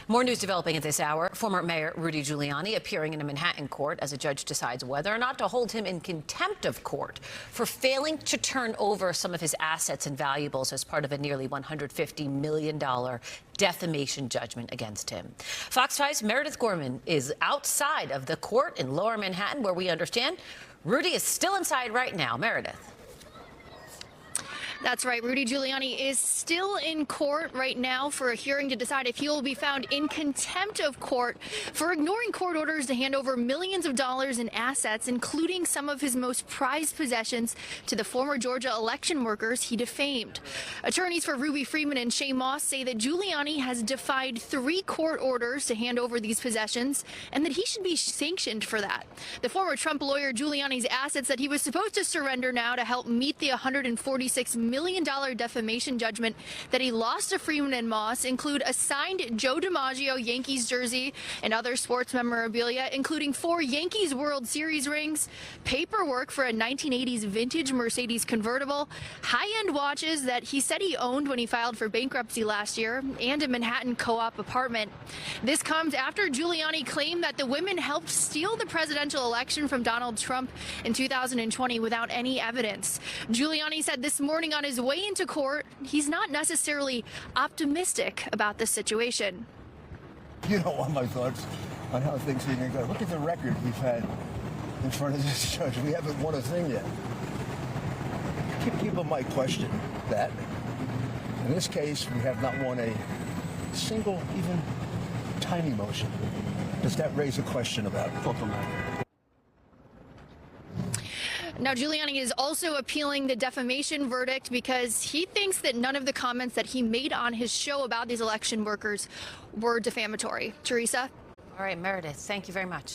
More news developing at this hour. Former Mayor Rudy Giuliani appearing in a Manhattan court as a judge decides whether or not to hold him in contempt of court for failing to turn over some of his assets and valuables as part of a nearly $150 million defamation judgment against him. Fox 5's Meredith Gorman is outside of the court in Lower Manhattan, where we understand Rudy is still inside right now. Meredith. That's right. Rudy Giuliani is still in court right now for a hearing to decide if he will be found in contempt of court for ignoring court orders to hand over millions of dollars in assets, including some of his most prized possessions, to the former Georgia election workers he defamed. Attorneys for Ruby Freeman and Shay Moss say that Giuliani has defied 3 court orders to hand over these possessions and that he should be sanctioned for that. The former Trump lawyer Giuliani's assets that he was supposed to surrender now to help meet the $146 million defamation judgment that he lost to Freeman and Moss include a signed Joe DiMaggio Yankees jersey and other sports memorabilia, including 4 Yankees World Series rings, paperwork for a 1980s vintage Mercedes convertible, high-end watches that he said he owned when he filed for bankruptcy last year, and a Manhattan co-op apartment. This comes after Giuliani claimed that the women helped steal the presidential election from Donald Trump in 2020 without any evidence. Giuliani said this morning on his way into court, he's not necessarily optimistic about the situation. You don't want my thoughts on how things are going to go. Look at the record we've had in front of this judge. We haven't won a thing yet. People might question that. In this case, we have not won a single, even tiny motion. Does that raise a question about it? Now, Giuliani is also appealing the defamation verdict because he thinks that none of the comments that he made on his show about these election workers were defamatory. Teresa? All right, Meredith, thank you very much.